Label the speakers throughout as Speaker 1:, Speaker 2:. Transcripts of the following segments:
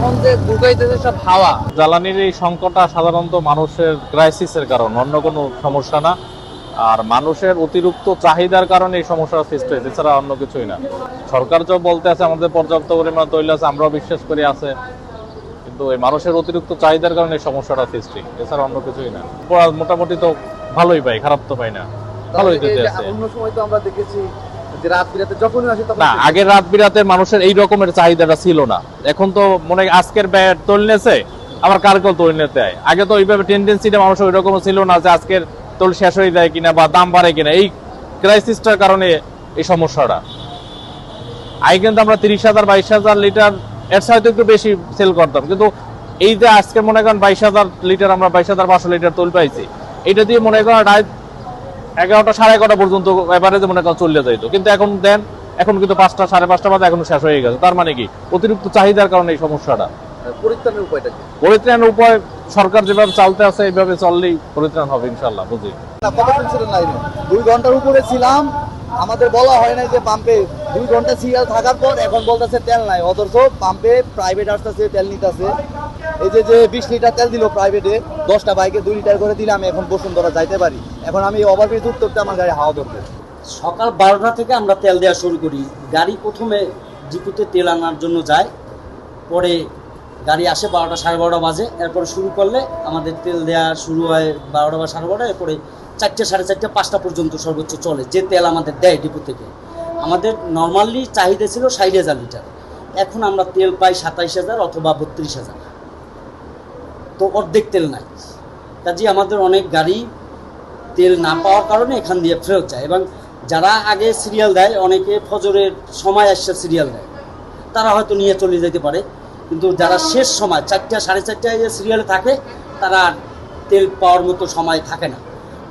Speaker 1: এখন যে ঢুকাইতেছে সব হাওয়া।
Speaker 2: জ্বালানির এই সংকটটা সাধারণত মানুষের ক্রাইসিসের কারণ, অন্য কোনো সমস্যা না। আর মানুষের অতিরিক্ত চাহিদার কারণে এই সমস্যার সৃষ্টি হয়েছে, এছাড়া অন্য কিছুই না। সরকার যে বলতে আছে আমাদের পর্যাপ্ত পরিমাণ তৈল আছে, আমরাও বিশ্বাস করি আছে, কিন্তু এই মানুষের অতিরিক্ত চাহিদার কারণে এই সমস্যাটা সৃষ্টি, এছাড়া অন্য কিছুই না। মোটামুটি তো ভালোই পাই, খারাপ তো পাই না, ভালোই দিতে আছে।
Speaker 3: অন্য সময় তো আমরা দেখেছি যে রাত বিরাতে যখনই আসে তখন
Speaker 2: না, আগের রাত বিরাতে মানুষের এই রকমের চাহিদাটা ছিল না। এখন তো মনে হয় আজকের ব্যাট তৈল নেছে, আবার কালকেও তৈল নিতে হয়। আগে তো ওইভাবে টেন্ডেন্সিটা মানুষের ওই রকম ছিল না যে আজকের তৈল শেষ হয়ে যায় কিনা বা দাম বাড়ে কিনা। এই ক্রাইসিসটার কারণে এই সমস্যাটা। আগে কিন্তু আমরা 30,000 22,000 লিটার এর সাথে একটু বেশি সেল করতাম, কিন্তু এই যে আজকে মনে করেন 22,000 লিটার, আমরা 22,500 লিটার তৈল পাইছি, এটা দিয়ে মনে করেন রাত 11টা 11:30 পর্যন্ত এভারেজে মনে করেন চলে যাইতো। কিন্তু এখন দেন, এখন কিন্তু 5টা 5:30 বাজে এখনো শেষ হয়ে গেছে। তার মানে কি অতিরিক্ত চাহিদার কারণে এই সমস্যাটা।
Speaker 3: পরিত্রাণের উপায়টা কি?
Speaker 2: পরিত্রাণের উপায় সরকার যেভাবে চালতে আছে এইভাবে চললেই পরিত্রাণ হবে ইনশাল্লাহ, বুঝি।
Speaker 3: কতক্ষণ ছিলেন লাইনে? 2 ঘন্টার উপরে ছিলাম। আমাদের বলা হয় না যে পাম্পে 2 ঘন্টা সিরিয়াল থাকার পর এখন বলতেছে তেল নাই, অথচ পাম্পে প্রাইভেট আসতেছে তেল নিতেছে। এই যে 20 লিটার তেল দিল প্রাইভেটে, 10টা বাইকে 2 লিটার করে দিলে আমি এখন বসুন্ধরা যাইতে পারি। এখন আমি ওভারব্রিজ উঠতে আমার গাড়ি হাওয়া ধরবে।
Speaker 4: সকাল 12টা থেকে আমরা তেল দেওয়া শুরু করি। গাড়ি প্রথমে ডিপুতে তেল আনার জন্য যায়, পরে গাড়ি আসে 12টা 12:30 বাজে। এরপরে শুরু করলে আমাদের তেল দেওয়া শুরু হয় 12টা বা 12:30। এরপরে 4টে 4:30 5টা পর্যন্ত সর্বোচ্চ চলে যে তেল আমাদের দেয় ডিপু থেকে। আমাদের নর্মালি চাহিদা ছিল 60,000 লিটার, এখন আমরা তেল পাই 27,000 অথবা 32,000। তো অর্ধেক তেল নাই, কাজে আমাদের অনেক গাড়ি তেল না পাওয়ার কারণে এখান দিয়ে ফেরত যায়। এবং যারা আগে সিরিয়াল দেয়, অনেকে ফজরের সময় আসছে সিরিয়াল দেয়, তারা হয়তো নিয়ে চলে যেতে পারে। কিন্তু যারা শেষ সময় 4টা 4:30টায় যে সিরিয়ালে থাকে, তারা তেল পাওয়ার মতো সময় থাকে না,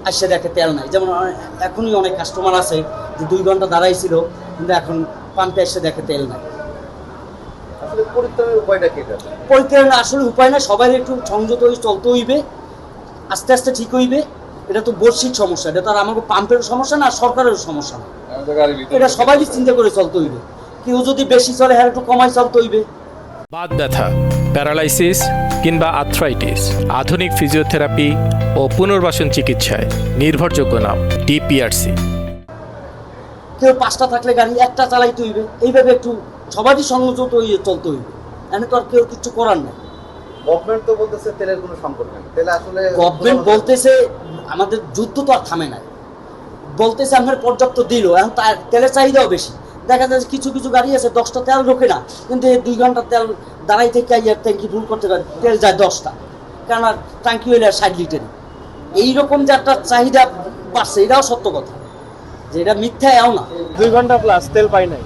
Speaker 4: আসছে দেখে তেল নাই। যেমন এখনই অনেক কাস্টমার আছে যে 2 ঘন্টা দাঁড়াইছিল, কিন্তু এখন পাম্পে এসে দেখে তেল নাই।
Speaker 3: আসলে পরিত্রাণের উপায়টা কি? এটা
Speaker 4: পরিত্রাণের আসলে উপায় না, সবাই একটু সংযত হয়ে চলতে হইবে, আস্তে আস্তে ঠিক হইবে। এটা তো বর্ষিক সমস্যা, এটা তো আর আমাকে পাম্পের সমস্যা না, সরকারের সমস্যা না। এটা সবাই চিন্তা করে চলতে হইবে। কেউ যদি বেশি চলে, হ্যাঁ একটু কমাই চলতে হইবে।
Speaker 5: বাত ব্যথা, প্যারালাইসিস কিংবা আর্থ্রাইটিস, আধুনিক ফিজিওথেরাপি ও পুনর্বাসন চিকিৎসায় নির্ভরযোগ্য নাম ডিপিআরসি।
Speaker 4: কেউ 5টা থাকলে গাড়ি 1টা চালাইতে হইবে, এইভাবে একটু সবারই সংযত হয়ে চলতে হইবে। এখানে তো আর কেউ কিছু করার নেই।
Speaker 3: গভর্নমেন্ট তো বলতেছে তেলের কোনো সংকট নেই। তেলে আসলে
Speaker 4: গভর্নমেন্ট বলতেছে আমাদের যুদ্ধ তো আর থামে নাই, বলতেছে আমরা পর্যাপ্ত দিল, এখন তেলের চাহিদাও বেশি। দেখা যায় কিছু কিছু গাড়ি আছে 10টা তেল ঢোকে না, কিন্তু এই 2 ঘন্টা তেল দাঁড়াই থেকে ট্যাঙ্কি ফুল করতে পারে, তেল যায় 10টা, কেননা ট্যাঙ্কি হইলে 60 লিটার। এইরকম যে একটা চাহিদা বাড়ছে, এটাও সত্য কথা, যে এটা মিথ্যা এও না।
Speaker 2: 2 ঘন্টা প্লাস তেল পাই নাই,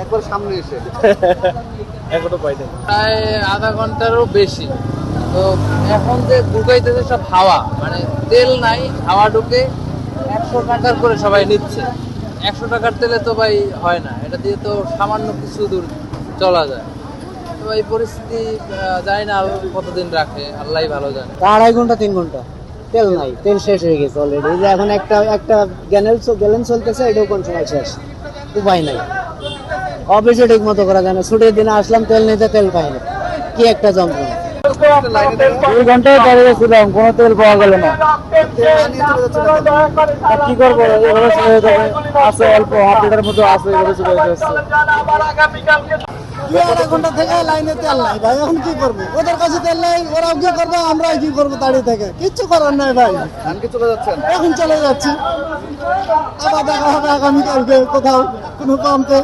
Speaker 3: একবার সামনে এসে
Speaker 2: এখনো পাই নাই।
Speaker 1: প্রায় আধা ঘন্টারও বেশি। তো এখন যে ঢুকাইতেছে সব হাওয়া, মানে তেল নাই, হাওয়া ঢুকে 100 টাকার করে সবাই নিচ্ছে। 100 টাকার তেলে তো ভাই হয় না, এটা দিয়ে তো সামান্য কিছু দূর চলা যায়। তো এই পরিস্থিতি জানি না আরো কতদিন রাখে, আল্লাহই ভালো জানে।
Speaker 6: 2.5 ঘন্টা 3 ঘন্টা তেল নাই, তেল শেষ হয়ে গেছে অলরেডি। যে এখন একটা গ্যালেন চলতেছে, এটাও কোন সময় শেষ, উপায় নাই। অফিসে ঠিক মতো করা যায় না, ছুটির দিনে আসলাম তেল নিতে, তেল পাই না, কি একটা যন্ত্রণা। 2 ঘন্টায় দাঁড়িয়ে ছিলাম, কোনো তেল পাওয়া গেল না। কি করবো, এভাবে চলে যেতে হবে। আছে অল্প হাফ লিটার মতো আছে, এভাবে চলে যেতে হচ্ছে। 2.5 ঘন্টা থেকে লাইনে তেল নাই ভাই, এখন কি করবো? ওদের কাছে তেল নাই, ওরাও কি করবো, আমরাই কি করবো দাঁড়িয়ে থেকে? কিচ্ছু করার নাই ভাই,
Speaker 3: ধানকে চলে যাচ্ছেন।
Speaker 6: এখন চলে যাচ্ছি। আবার দেখা হবে আগামীকালকে কোথাও কোনো পাম্পে।